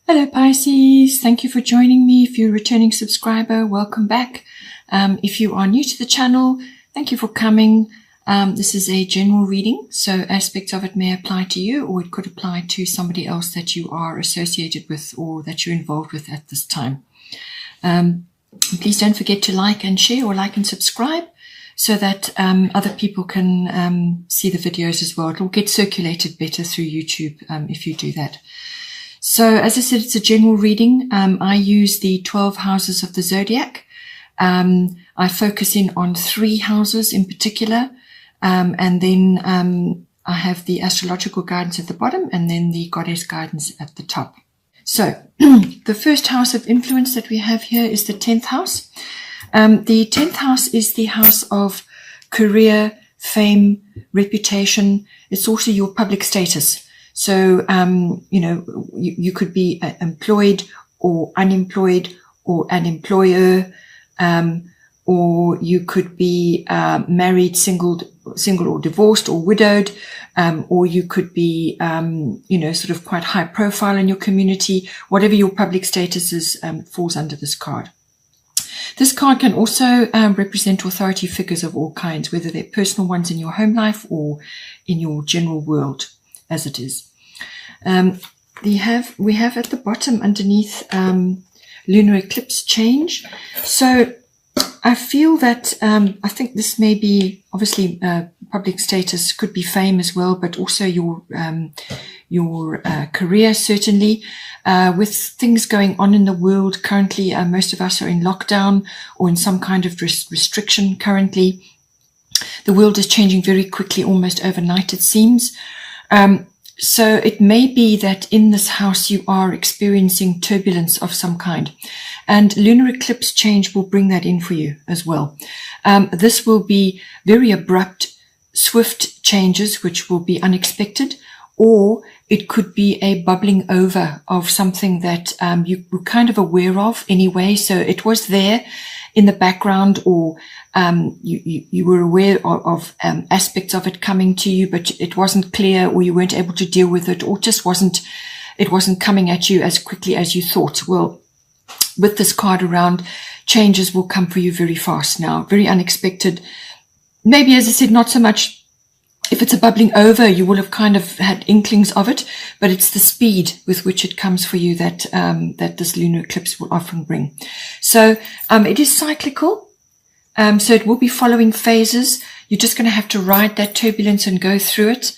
Hello Pisces, thank you for joining me. If you're a returning subscriber, welcome back. If you are new to the channel, thank you for coming. This is a general reading, so aspects of it may apply to you, or it could apply to somebody else that you are associated with or that you're involved with at this time. Please don't forget to like and share, or like and subscribe, so that other people can see the videos as well. It will get circulated better through YouTube if you do that. So as I said, it's a general reading. I use the 12 houses of the zodiac. I focus in on 3 houses in particular. And then I have the astrological guidance at the bottom and then the goddess guidance at the top. So the first house of influence that we have here is the 10th house. The 10th house is the house of career, fame, reputation. It's also your public status. So, you could be employed or unemployed or an employer, or you could be married, single or divorced or widowed, or you could be, sort of quite high profile in your community. Whatever your public status is, falls under this card. This card can also represent authority figures of all kinds, whether they're personal ones in your home life or in your general world, as it is. We have at the bottom underneath lunar eclipse change. So I feel that I think this may be obviously public status, could be fame as well, but also your career certainly. With things going on in the world currently, most of us are in lockdown or in some kind of restriction currently. The world is changing very quickly, almost overnight it seems. So it may be that in this house you are experiencing turbulence of some kind, and lunar eclipse change will bring that in for you as well. This will be very abrupt, swift changes which will be unexpected, or it could be a bubbling over of something that you were kind of aware of anyway. So it was there in the background, or you were aware of aspects of it coming to you, but it wasn't clear, or you weren't able to deal with it, or just it wasn't coming at you as quickly as you thought. Well, with this card around, changes will come for you very fast now, very unexpected. Maybe, as I said, not so much. If it's a bubbling over, you will have kind of had inklings of it, but it's the speed with which it comes for you that this lunar eclipse will often bring. So it is cyclical. So it will be following phases. You're just going to have to ride that turbulence and go through it.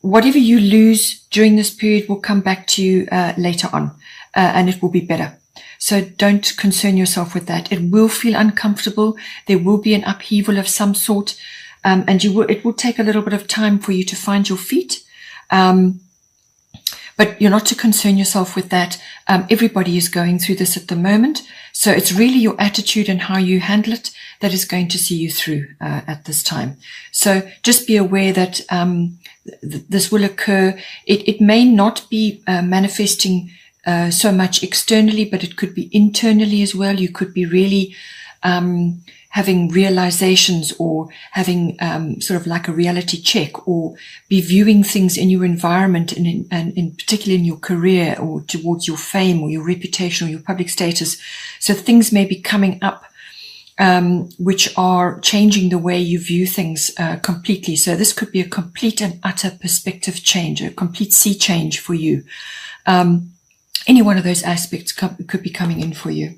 Whatever you lose during this period will come back to you later on, and it will be better. So don't concern yourself with that. It will feel uncomfortable. There will be an upheaval of some sort. And it will take a little bit of time for you to find your feet. But you're not to concern yourself with that. Everybody is going through this at the moment. So it's really your attitude and how you handle it that is going to see you through at this time. So just be aware that this will occur. It may not be manifesting so much externally, but it could be internally as well. You could be really having realizations, or having sort of like a reality check, or be viewing things in your environment and in particularly in your career, or towards your fame or your reputation or your public status. So things may be coming up which are changing the way you view things completely. So this could be a complete and utter perspective change, a complete sea change for you. Any one of those aspects could be coming in for you.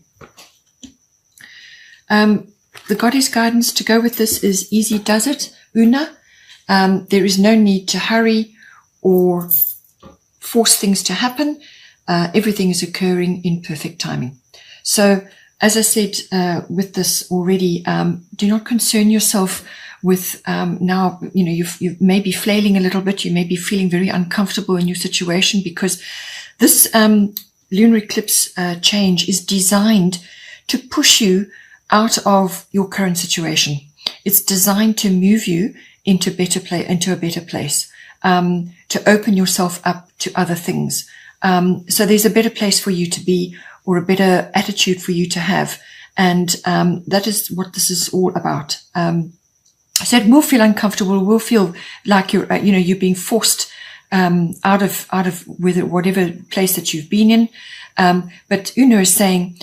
The goddess guidance to go with this is easy does it, Una. There is no need to hurry or force things to happen. Everything is occurring in perfect timing. So, as I said with this already, do not concern yourself with now, you may be flailing a little bit. You may be feeling very uncomfortable in your situation, because this lunar eclipse change is designed to push you out of your current situation. It's designed to move you into a better place, to open yourself up to other things. So there's a better place for you to be, or a better attitude for you to have. And that is what this is all about. So it will feel uncomfortable, will feel like you're being forced out of whatever place that you've been in. But Uno is saying,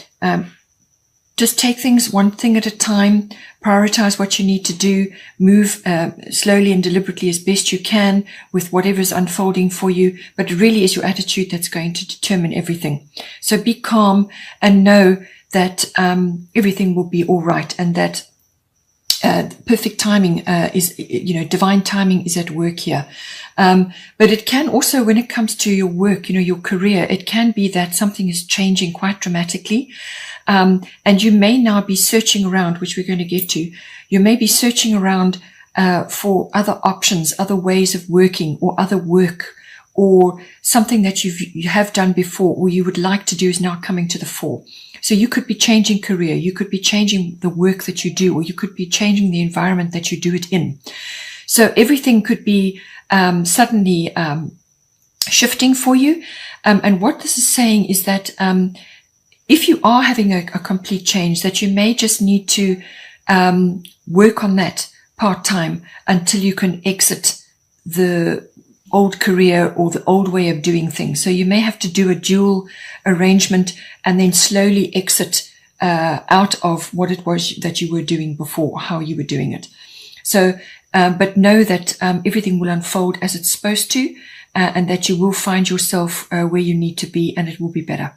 just take things one thing at a time, prioritize what you need to do, move slowly and deliberately as best you can with whatever's unfolding for you. But it really is your attitude that's going to determine everything. So be calm and know that everything will be all right, and that perfect timing is, divine timing is at work here. But it can also, when it comes to your work, your career, it can be that something is changing quite dramatically. And you may now be searching around, which we're going to get to. You may be searching around for other options, other ways of working, or other work, or something that you have done before or you would like to do is now coming to the fore. So you could be changing career, you could be changing the work that you do, or you could be changing the environment that you do it in. So everything could be suddenly shifting for you. And what this is saying is that if you are having a complete change, that you may just need to work on that part-time until you can exit the old career or the old way of doing things. So you may have to do a dual arrangement and then slowly exit out of what it was that you were doing before, how you were doing it. So, but know that everything will unfold as it's supposed to, and that you will find yourself where you need to be, and it will be better.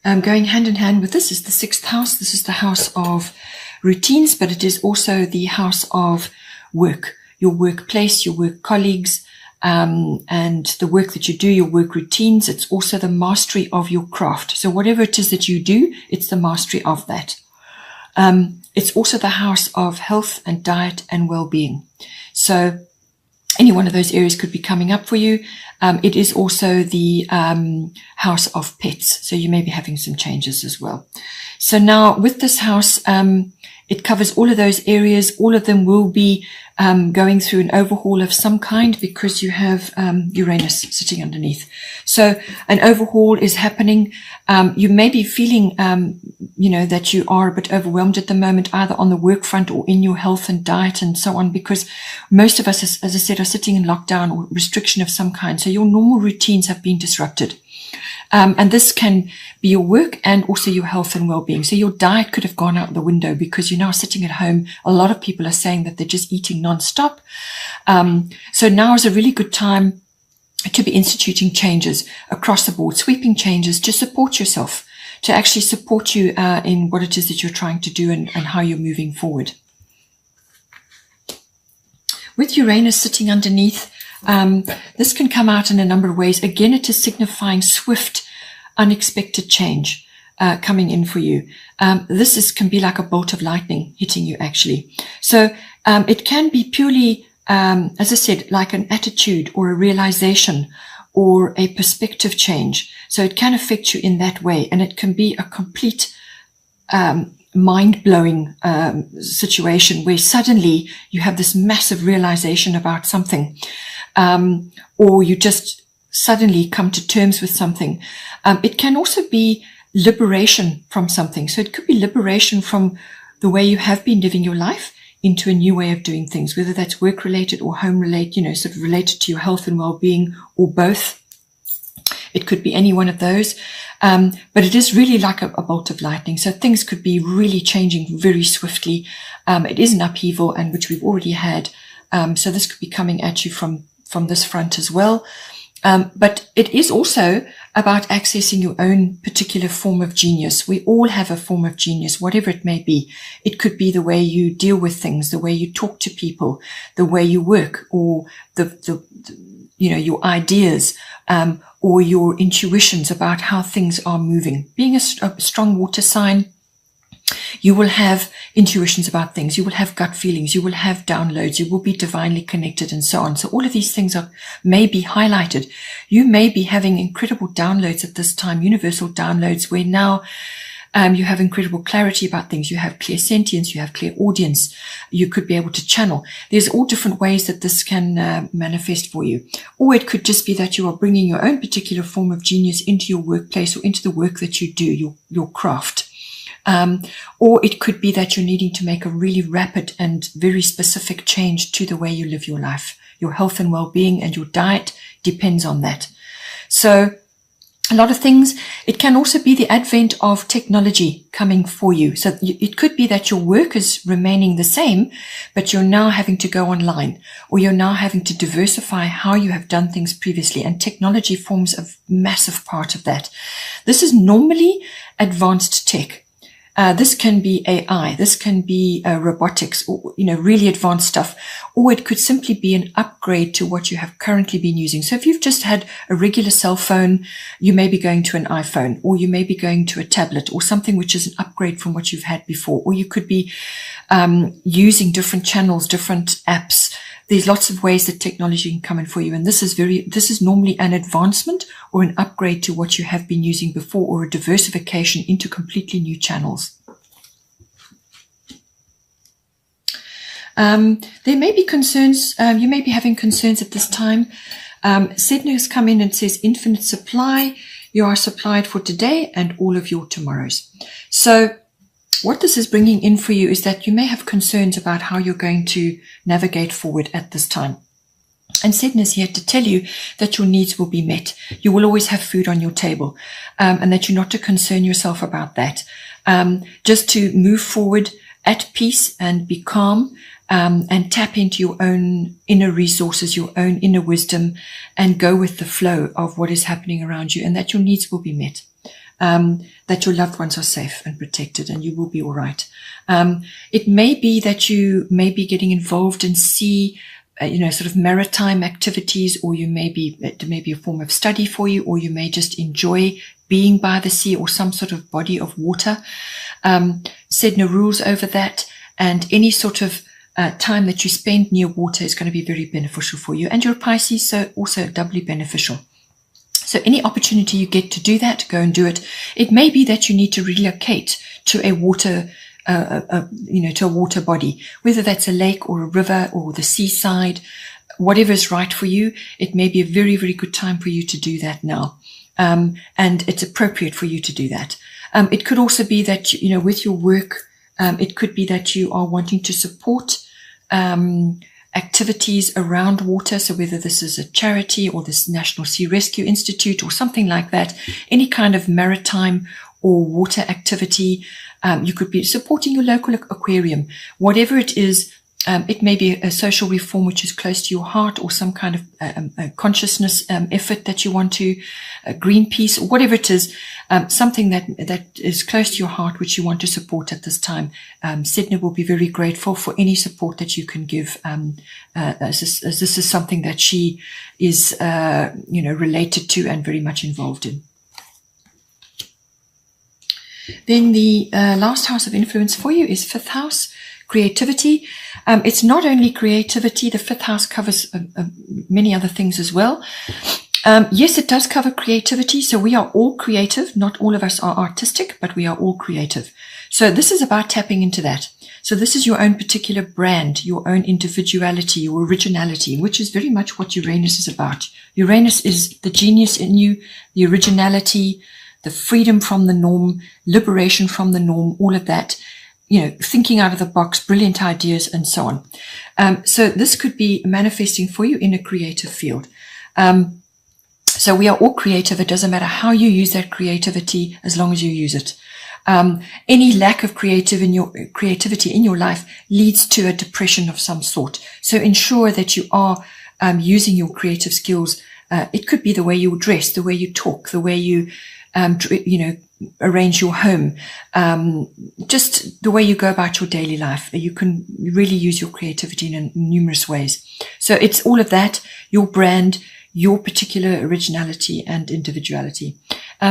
Going hand in hand with this is the 6th house. This is the house of routines, but it is also the house of work, your workplace, your work colleagues, and the work that you do, your work routines. It's also the mastery of your craft. So whatever it is that you do, it's the mastery of that. It's also the house of health and diet and well-being. So any one of those areas could be coming up for you. It is also the house of pets. So you may be having some changes as well. So now with this house, it covers all of those areas. All of them will be going through an overhaul of some kind because you have Uranus sitting underneath. So an overhaul is happening. You may be feeling, that you are a bit overwhelmed at the moment, either on the work front or in your health and diet and so on, because most of us, as I said, are sitting in lockdown or restriction of some kind. So your normal routines have been disrupted. And this can be your work and also your health and well-being. So your diet could have gone out the window because you're now sitting at home. A lot of people are saying that they're just eating non-stop. So now is a really good time to be instituting changes across the board, sweeping changes to support yourself, to actually support you in what it is that you're trying to do and how you're moving forward. With Uranus sitting underneath, this can come out in a number of ways. Again, it is signifying swift, unexpected change coming in for you. This can be like a bolt of lightning hitting you, actually. So it can be purely, as I said, like an attitude or a realization or a perspective change. So it can affect you in that way, and it can be a complete mind-blowing situation where suddenly you have this massive realization about something, or you just suddenly come to terms with something. It can also be liberation from something. So it could be liberation from the way you have been living your life into a new way of doing things, whether that's work-related or home-related, sort of related to your health and well-being, or both. It could be any one of those. But it is really like a bolt of lightning. So things could be really changing very swiftly. It is an upheaval, and which we've already had. So this could be coming at you from this front as well. But it is also about accessing your own particular form of genius. We all have a form of genius, whatever it may be. It could be the way you deal with things, the way you talk to people, the way you work, or your ideas, or your intuitions about how things are moving. Being a strong water sign, you will have intuitions about things. You will have gut feelings. You will have downloads. You will be divinely connected and so on. So all of these things may be highlighted. You may be having incredible downloads at this time, universal downloads, where now you have incredible clarity about things. You have clear sentience. You have clear audience. You could be able to channel. There's all different ways that this can manifest for you. Or it could just be that you are bringing your own particular form of genius into your workplace or into the work that you do, your craft. Or it could be that you're needing to make a really rapid and very specific change to the way you live your life. Your health and well-being and your diet depends on that. So a lot of things. It can also be the advent of technology coming for you. So it could be that your work is remaining the same, but you're now having to go online, or you're now having to diversify how you have done things previously. And technology forms a massive part of that. This is normally advanced tech. This can be AI, this can be robotics, or, really advanced stuff, or it could simply be an upgrade to what you have currently been using. So if you've just had a regular cell phone, you may be going to an iPhone, or you may be going to a tablet, or something which is an upgrade from what you've had before, or you could be using different channels, different apps. There's lots of ways that technology can come in for you. And this is normally an advancement or an upgrade to what you have been using before, or a diversification into completely new channels. There may be concerns. You may be having concerns at this time. Sedna has come in and says infinite supply. You are supplied for today and all of your tomorrows. So what this is bringing in for you is that you may have concerns about how you're going to navigate forward at this time. And Sedna is here to tell you that your needs will be met. You will always have food on your table, and that you're not to concern yourself about that. Just to move forward at peace and be calm, and tap into your own inner resources, your own inner wisdom, and go with the flow of what is happening around you, and that your needs will be met. That your loved ones are safe and protected, and you will be all right. It may be that you may be getting involved in sea, sort of maritime activities, or it may be a form of study for you, or you may just enjoy being by the sea or some sort of body of water. Sedna rules over that, and any sort of time that you spend near water is going to be very beneficial for you. And you're a Pisces, so also doubly beneficial. So any opportunity you get to do that, go and do it. It may be that you need to relocate to a water, to a water body, whether that's a lake or a river or the seaside, whatever is right for you. It may be a very, very good time for you to do that now. And it's appropriate for you to do that. It could also be that, with your work, it could be that you are wanting to support, activities around water. So whether this is a charity or this National Sea Rescue Institute or something like that, any kind of maritime or water activity, you could be supporting your local aquarium, whatever it is. It may be a social reform which is close to your heart, or some kind of a consciousness effort that you want to, Greenpeace, or whatever it is, something that is close to your heart which you want to support at this time. Sedna will be very grateful for any support that you can give, as this is something that she is related to and very much involved in. Then the last house of influence for you is 5th house, creativity. It's not only creativity. The 5th house covers many other things as well. Yes, it does cover creativity. So we are all creative. Not all of us are artistic, but we are all creative. So this is about tapping into that. So this is your own particular brand, your own individuality, your originality, which is very much what Uranus is about. Uranus is the genius in you, the originality, the freedom from the norm, liberation from the norm, all of that, thinking out of the box, brilliant ideas, and so on. So this could be manifesting for you in a creative field. So we are all creative. It doesn't matter how you use that creativity, as long as you use it. Any lack of creativity in your life leads to a depression of some sort. So ensure that you are using your creative skills. It could be the way you dress, the way you talk, the way you arrange your home, just the way you go about your daily life. You can really use your creativity in numerous ways. So it's all of that, your brand, your particular originality and individuality.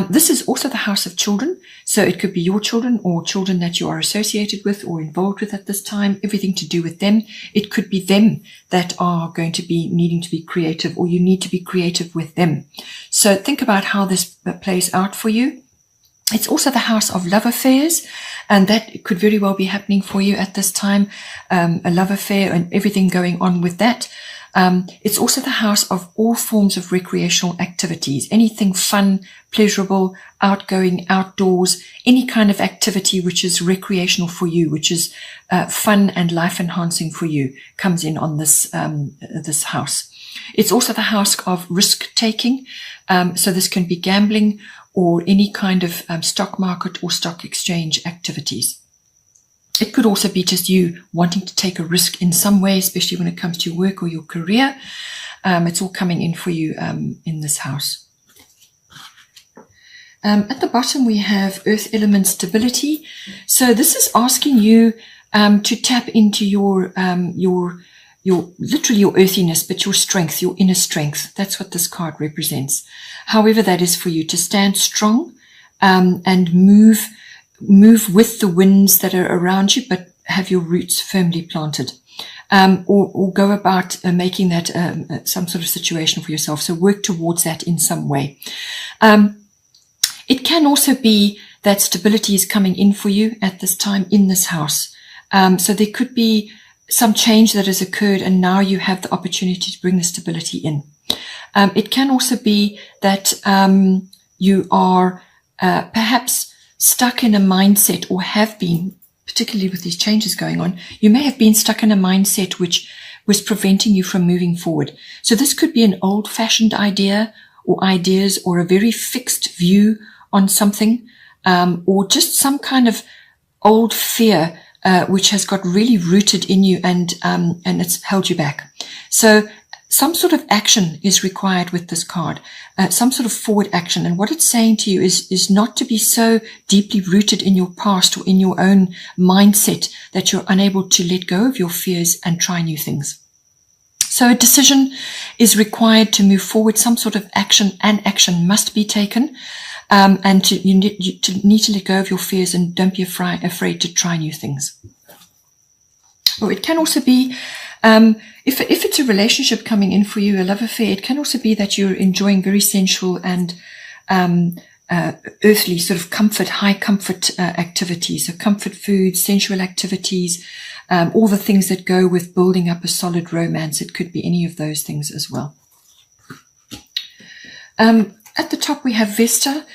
This is also the house of children. So it could be your children or children that you are associated with or involved with at this time, everything to do with them. It could be them that are going to be needing to be creative, or you need to be creative with them. So think about how this plays out for you. It's also the house of love affairs, and that could very well be happening for you at this time, a love affair and everything going on with that. It's also the house of all forms of recreational activities, anything fun, pleasurable, outgoing, outdoors, any kind of activity which is recreational for you, which is fun and life enhancing for you, comes in on this house. It's also the house of risk taking. So this can be gambling or any kind of stock market or stock exchange activities. It could also be just you wanting to take a risk in some way, especially when it comes to your work or your career. It's all coming in for you in this house. At the bottom, we have earth element stability. So this is asking you to tap into your literally your earthiness, but your strength, your inner strength. That's what this card represents. However that is for you, to stand strong and move with the winds that are around you, but have your roots firmly planted. Or go about making that some sort of situation for yourself. So work towards that in some way. It can also be that stability is coming in for you at this time in this house. So there could be some change that has occurred, and now you have the opportunity to bring the stability in. It can also be that you are perhaps stuck in a mindset, or have been, particularly with these changes going on, you may have been stuck in a mindset which was preventing you from moving forward. So this could be an old-fashioned idea or ideas, or a very fixed view on something, or just some kind of old fear which has got really rooted in you, and it's held you back. So some sort of action is required with this card, some sort of forward action. And what it's saying to you is not to be so deeply rooted in your past or in your own mindset that you're unable to let go of your fears and try new things. So a decision is required to move forward, some sort of action, and action must be taken. And you need to let go of your fears, and don't be afraid to try new things. Or it can also be, if it's a relationship coming in for you, a love affair, it can also be that you're enjoying very sensual and earthly sort of comfort, high comfort activities. So comfort foods, sensual activities, all the things that go with building up a solid romance. It could be any of those things as well. At the top, we have Vesta,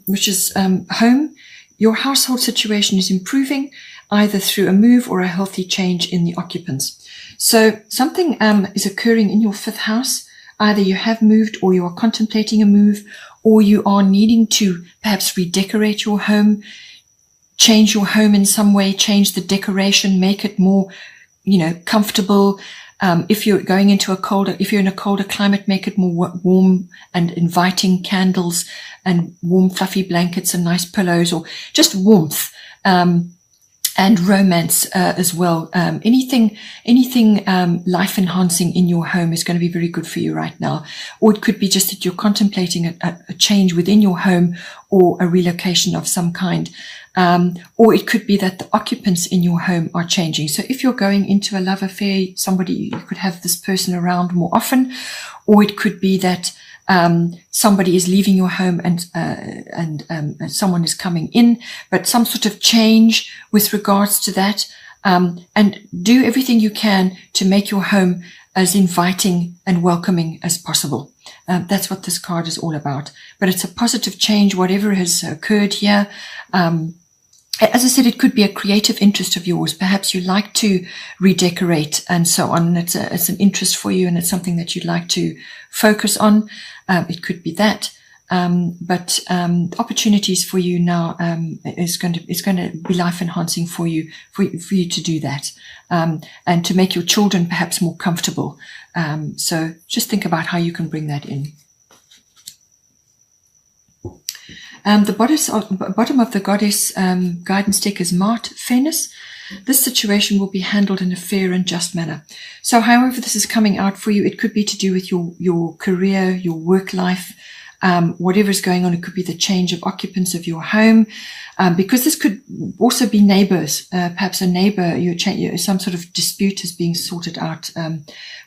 which is home. Your household situation is improving, either through a move or a healthy change in the occupants. So something is occurring in your fifth house. Either you have moved, or you are contemplating a move, or you are needing to perhaps redecorate your home, change your home in some way, change the decoration, make it more, comfortable. If you're going into if you're in a colder climate, make it more warm and inviting, candles and warm fluffy blankets and nice pillows, or just warmth, and romance, as well. Anything life enhancing in your home is going to be very good for you right now. Or it could be just that you're contemplating a change within your home, or a relocation of some kind. Or it could be that the occupants in your home are changing. So if you're going into a love affair, you could have this person around more often, or it could be that somebody is leaving your home and someone is coming in, but some sort of change with regards to that. And do everything you can to make your home as inviting and welcoming as possible. That's what this card is all about. But it's a positive change, whatever has occurred here. As I said, it could be a creative interest of yours. Perhaps you like to redecorate and so on. It's an interest for you, and it's something that you'd like to focus on. It could be that. But opportunities for you now is going to be life enhancing for you to do that, and to make your children perhaps more comfortable. So just think about how you can bring that in. The bottom of the goddess guidance deck is Mart, fairness. This situation will be handled in a fair and just manner. So however this is coming out for you, it could be to do with your career, your work life, whatever is going on. It could be the change of occupants of your home, because this could also be neighbors. Perhaps a neighbor, some sort of dispute is being sorted out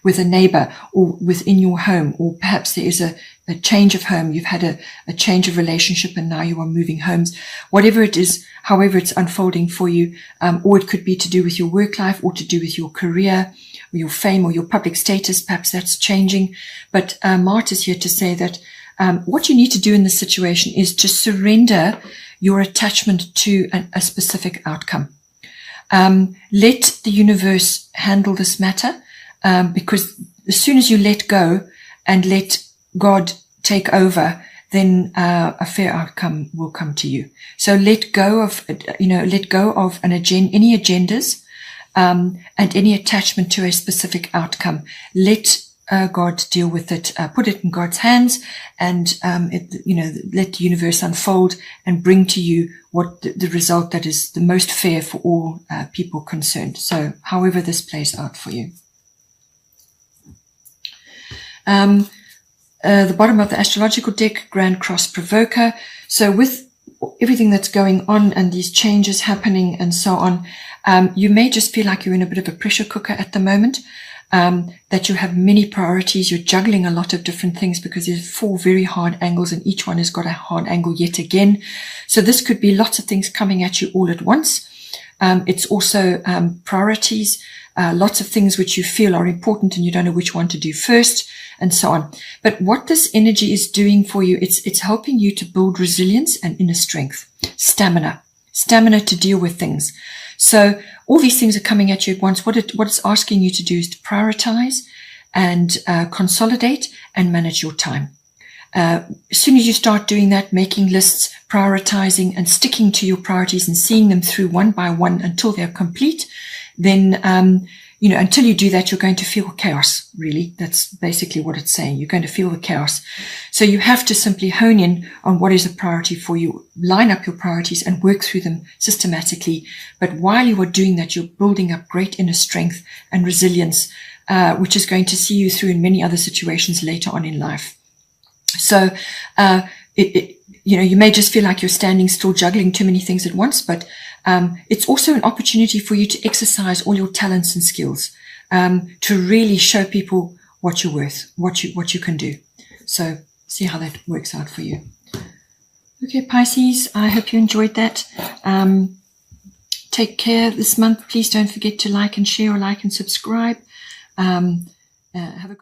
with a neighbor, or within your home, or perhaps there is a change of home. You've had a change of relationship, and now you are moving homes. Whatever it is, however it's unfolding for you, or it could be to do with your work life, or to do with your career, your fame or your public status. Perhaps that's changing. But Mars is here to say that what you need to do in this situation is to surrender your attachment to a specific outcome. Let the universe handle this matter, because as soon as you let go and let God take over, then a fair outcome will come to you. So let go of any agendas and any attachment to a specific outcome. Let God deal with it. Put it in God's hands, and let the universe unfold and bring to you what the result that is the most fair for all people concerned. So, however this plays out for you. The bottom of the astrological deck, Grand Cross Provoker. So with everything that's going on and these changes happening and so on, you may just feel like you're in a bit of a pressure cooker at the moment, that you have many priorities. You're juggling a lot of different things because there's 4 very hard angles and each one has got a hard angle yet again. So this could be lots of things coming at you all at once. It's also priorities, lots of things which you feel are important and you don't know which one to do first, and so on. But what this energy is doing for you, it's helping you to build resilience and inner strength, stamina to deal with things. So all these things are coming at you at once. What it's asking you to do is to prioritize and consolidate and manage your time. As soon as you start doing that, making lists, prioritizing and sticking to your priorities and seeing them through one by one until they're complete, then, until you do that, you're going to feel chaos, really. That's basically what it's saying. You're going to feel the chaos. So you have to simply hone in on what is a priority for you, line up your priorities and work through them systematically. But while you are doing that, you're building up great inner strength and resilience, which is going to see you through in many other situations later on in life. So, you may just feel like you're standing still, juggling too many things at once, but it's also an opportunity for you to exercise all your talents and skills, to really show people what you're worth, what you can do. So see how that works out for you. Okay, Pisces, I hope you enjoyed that. Take care this month. Please don't forget to like and share, or like and subscribe. Have a